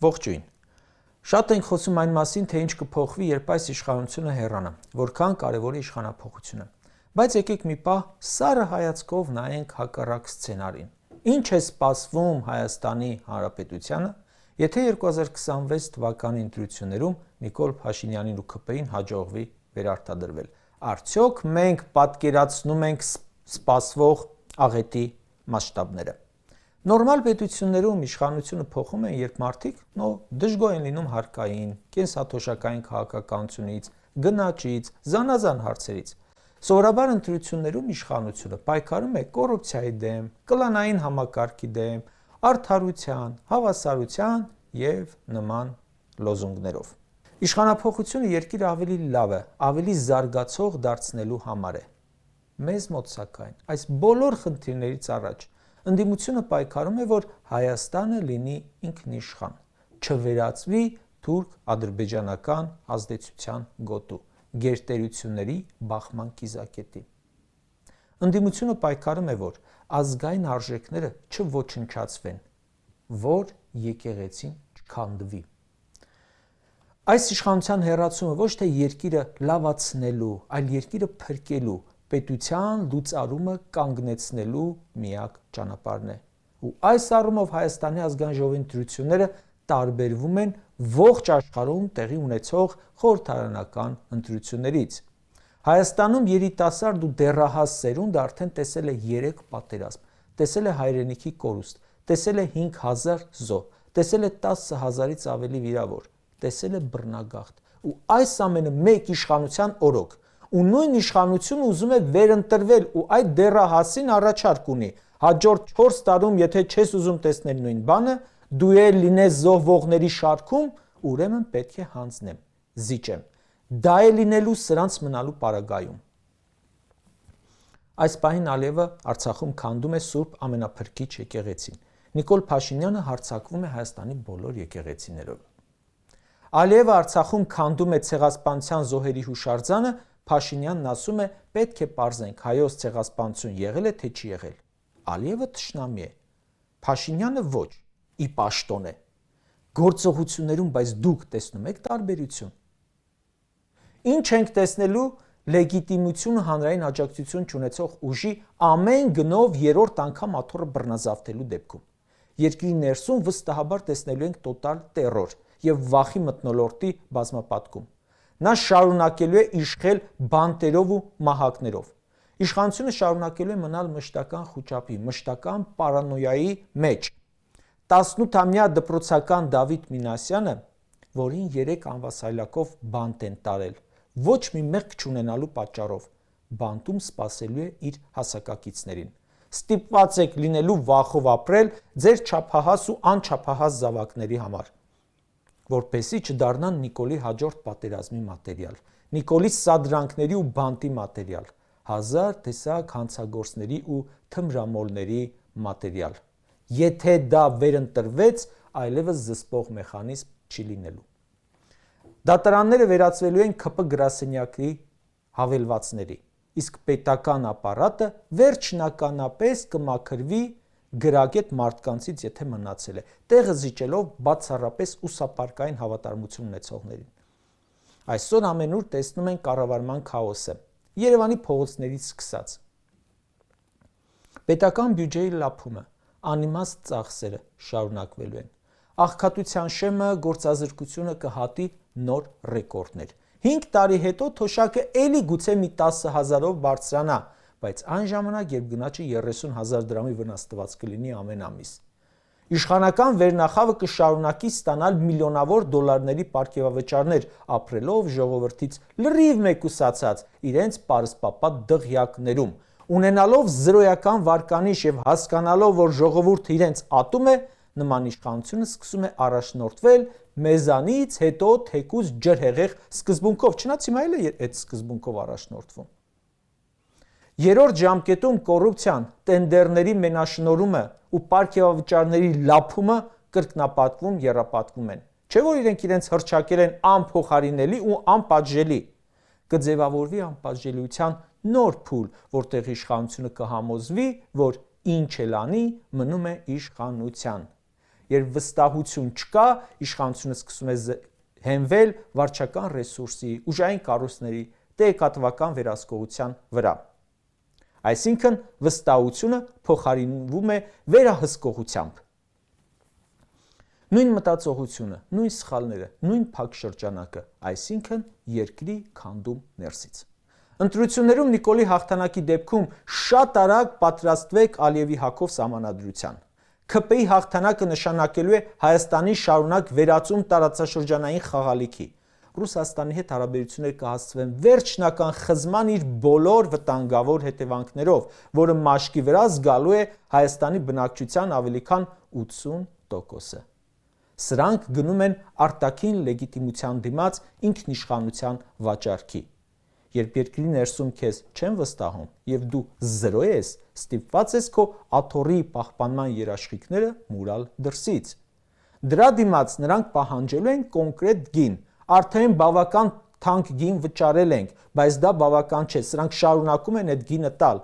Ողջույն։ Շատ ենք խոսում այն մասին, թե ինչ կփոխվի, երբ այս իշխանությունը հեռանա, որքան կարևոր է իշխանափոխությունը։ Բայց եկեք մի պահ սառը հայացքով նայենք հակառակ սցենարին։ Ինչ է սպասվում Հայաստանի Հանրապետությանը, եթե 2026 թվականի ընտրություններում Նիկոլ Փաշինյանին ու ՔՊ-ին հաջողվի վերարտադրվել։ Արդյոք մենք պատկերացնում ենք սպասվող աղետի մասշտաբները։ Նորմալ պետություններում իշխանությունը փոխում են, երբ մարդիկ դժգոհ են լինում հարկային, կենսաթոշակային քաղաքականությունից, գնաճից, զանազան հարցերից։ Սովորաբար ընտրություններում իշխանությունը պայքարում է կոռուպցիայի դեմ, կլանային համակարգի դեմ, արդարության, հավասարության և նման լոզունգներով։ Իշխանափոխությունը երկիրը ավելի լավ է, ավելի զարգացող դարձնելու համար է։ Մեզ մոտ սակայն այս բոլոր խնդիրներից առաջ ընդդիմությունը պայքարում է, որ Հայաստանը լինի ինքնիշխան, չվերածվի թուրք-ադրբեջանական ազդեցության գոտու, գերտերությունների բախման կիզակետի։ Ընդդիմությունը պայքարում է, որ ազգային արժեքները չոչնչացվեն, որ եկեղեցին չքանդվի։ Այս իշխանության հեռացումը ոչ թե երկիրը լավացնելու, այլ երկիրը փրկելու, պետության լուծարումը կանգնեցնելու միակ ճանապարհն է։ Ու այս առումով Հայաստանի ազգային ժողովի ընտրությունները տարբերվում են ողջ աշխարհում տեղի ունեցող խորհրդարանական ընտրություններից։ Հայաստանում երիտասարդ ու դեռահաս սերունդը արդեն տեսել է 3 պատերազմ, տեսել է հայրենիքի կորուստ, տեսել է 5000 զոհ, տեսել է 10000-ից ավելի վիրավոր, տեսել է բռնագաղթ։ Ու այս ամենը մեկ իշխանության օրոք։ Ու նույն իշխանությունը ուզում է վերընտրվել ու այդ դեռահասին առաջարկ ունի։ Հաջորդ 4 տարում, եթե չես ուզում տեսնել նույն բանը, դու էլ լինես զոհվողների շարքում, ուրեմն պետք է հանձնեմ, զիջեմ։ Դա է լինելու սրանց մնալու պարագայում։ Այս պահին Ալիևը Արցախում քանդում է Սուրբ Ամենափրկիչ եկեղեցին։ Նիկոլ Փաշինյանը հարձակվում է Հայաստանի բոլոր եկեղեցիներով։ Ալիևը Արցախում քանդում է ցեղասպանության զոհերի հուշարձանը, Փաշինյանն ասում է, պետք է պարզենք հայոց ցեղասպանություն եղել է թե չի եղել։ Ալիևը թշնամի է, Փաշինյանը ոչ, ի պաշտոն է։ Գործողություններում բայց դուք տեսնում եք տարբերություն։ Ինչ ենք տեսնելու լեգիտիմություն հանրային աջակցություն չունեցող ուժի ամեն գնով 3-րդ անգամ աթոռը բռնազավթելու դեպքում։ Երկրի ներսում վստահաբար տեսնելու ենք տոտալ տերոր և վախի մթնոլորտի բազմապատկում։ Նա շարունակելու է իշխել բանտերով ու մահակներով։ Իշխանությունը շարունակելու է մնալ մշտական խուճապի, մշտական պարանոյայի մեջ։ 18-ամյա դպրոցական Դավիթ Մինասյանը, որին 3 անվասայլակով բանտ են տարել, ոչ մի մեղք չունենալու պատճառով, բանտում սպասելու է իր հասակակիցներին։ Ստիպված եք լինելու վախով ապրել ձեր չափահաս ու անչափահաս զավակների համար, որպեսզի չդառնան Նիկոլի հաջորդ պատերազմի մատերիալ, Նիկոլի սադրանքների ու բանտի մատերիալ, հազար տեսակ հանցագործների ու թմրամոլների մատերիալ։ Եթե դա վերընտրվեց, այլևս զսպող մեխանիզմ չի լինելու։ Դատարանները վերածվելու են ՔՊ գրասենյակի հավելվածների, իսկ պետական ապարատը վերջնականապես կմաքրվի գրագետ մարդկանցից, եթե մնացել է, տեղը զիջելով բացառապես ուսապարկային հավատարմություն ունեցողներին։ Այսօր ամենուր տեսնում են կառավարման քաոսը, Երևանի փողոցներից սկսած։ Պետական բյուջեի լափումը, անիմաստ ծախսերը շարունակվելու են։ Աղքատության շեմը գործազրկությունը կհատի նոր ռեկորդներ։ 5 տարի հետո թոշակը էլի գուցե մի 10,000-ով բարձրանա, բայց այն ժամանակ, երբ գնաճը 30,000 դրամի վնասված կլինի ամեն ամիս։ Իշխանական վերնախավը կշարունակի ստանալ միլիոնավոր դոլարների պարգևավճարներ, ապրելով ժողովրդից լրիվ մեկուսացած իրենց պարսպապատ դղյակներում, ունենալով զրոյական վարկանիշ և հասկանալով, որ ժողովուրդը իրենց ատում է, նման իշխանությունը սկսում է առաջնորդվել մեզանից հետո թեկուզ ջրհեղեղ սկզբունքով, չնայած հիմա էլ է այդ սկզբունքով առաջնորդվում։ Երրորդ ժամկետում կոռուպցիան, տենդերների մենաշնորհումը ու պարգևավճարների լափումը կրկնապատկվում, եռապատկվում են։ Չէ՞ որ իրենց հռչակել են անփոխարինելի ու անպատժելի։ Կձևավորվի անպատժելիության նոր փուլ, որտեղ իշխանությունը կհամոզվի, որ ինչ էլ անի, մնում է իշխանության։ Երբ վստահություն չկա, իշխանությունը սկսում է հենվել վարչական ռեսուրսի, ուժային կառույցների, տեղեկատվական վերահսկողության վրա։ Այսինքն վստահությունը փոխարինվում է վերահսկողությամբ։ Նույն մտածողությունը, նույն սխալները, նույն փակ շրջանակը, այսինքն երկրի քանդում ներսից։ Ընտրություններում Նիկոլի հաղթանակի դեպքում շատ արագ պատրաստվեք Ալիևի Հակով սահմանադրության։ ՔՊ-ի հաղթանակը նշանակելու է Հայաստանի շարունակ վերածում տարածաշրջանային խաղալիքի։ Ռուսաստանի հետ հարաբերությունները կհասցվեն վերջնական խզման իր բոլոր վտանգավոր հետևանքներով, որը մաշկի վրա զգալու է Հայաստանի բնակչության ավելի քան 80%-ը։ Սրանք գնում են արտաքին լեգիտիմության դիմաց ինքնիշխանության վաճառքի։ Երբ երկրի ներսում քեզ չեն վստահում եւ դու զրո ես, ստիպված ես քո աթոռի պահպանման երաշխիքները մուրալ դրսից։ Դրա դիմաց նրանք պահանջելու են կոնկրետ գին, արդեն բավական թանկ գին վճարել ենք, բայց դա բավական չէ, սրանք շարունակում են այդ գինը տալ։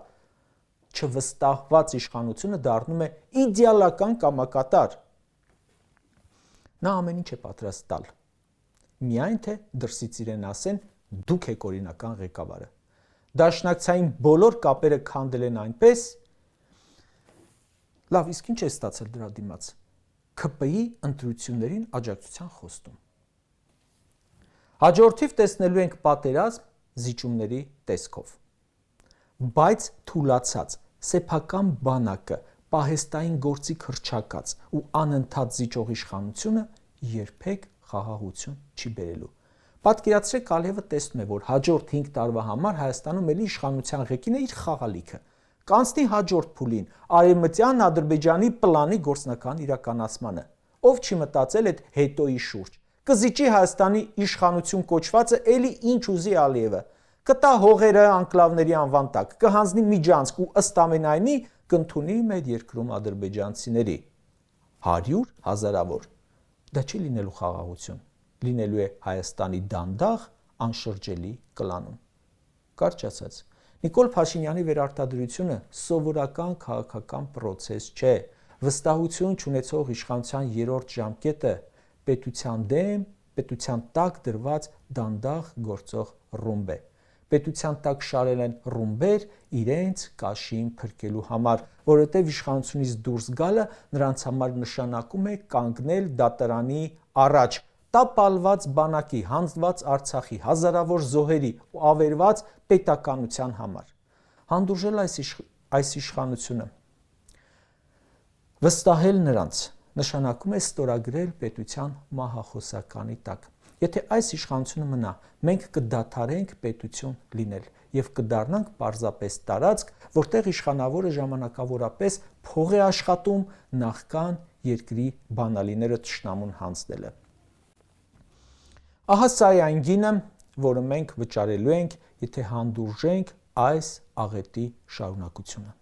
Չվստահված իշխանությունը դառնում է իդեալական կամակատար։ Նա ամեն ինչ է պատրաստ տալ։ Միայն թե դրսից իրեն ասեն դուք եք օրինական ղեկավարը։ Դաշնակցային բոլոր կապերը քանդել են այնպես։ Լավ, իսկ ինչ է ստացել դրա դիմաց։ ՔՊ-ի ընտրություններին աջակցության խոստում։ Հաջորդիվ տեսնելու ենք պատերազմ զիջումների տեսքով։ Բայց թուլացած սեփական բանակը, պահեստային գործիք հռչակած ու անընդհատ զիջող իշխանությունը երբեք խաղաղություն չի բերելու։ Պատկերացրեք, Ալիևը տեսնում է, որ հաջորդ 5 տարվա համար Հայաստանում էլի իշխանության ղեկին է իր խաղալիքը։ Կանցնի հաջորդ փուլին, արևմտյան Ադրբեջանի պլանի գործնական իրականացմանը։ Ով չի մտածել այդ հետոյի շուրջ։ Կզիջի Հայաստանի իշխանություն կոչվածը էլի ինչ ուզի Ալիևը։ Կտա հողերը անկլավների անվան տակ, կհանձնի միջանցք ու ըստ ամենայնի կընդունի մեր երկրում ադրբեջանցիների 100 հազարավոր։ Դա չի լինելու խաղաղություն, լինելու է Հայաստանի դանդաղ անշրջելի կլանում։ Կարճ ասած, Նիկոլ Փաշինյանի վերարտադրությունը սովորական քաղաքական պրոցես չէ։ Վստահություն չունեցող իշխանության երրորդ ժամկետը պետության դեմ, պետության տակ դրված դանդաղ գործող ռումբ է։ Պետության տակ շարել են ռումբեր իրենց կաշին փրկելու համար, որովհետև իշխանությունից դուրս գալը նրանց համար նշանակում է կանգնել դատարանի առաջ, տապալված բանակի, հանձնված Արցախի, հազարավոր զոհերի ու ավերված պետականության համար։ Հանդուրժել այս իշխանությունը, վստահել նրանց, նշանակում է ստորագրել պետության մահախոսականի տակ։ Եթե այս իշխանությունը մնա, մենք կդադարենք պետություն լինել եւ կդառնանք պարզապես տարածք, որտեղ իշխանավորը ժամանակավորապես փող է աշխատում նախքան երկրի բանալիները թշնամուն հանձնելը։ Ահա սա է այն գինը, որը մենք վճարելու ենք, եթե հանդուրժենք այս աղետի շարունակությունը։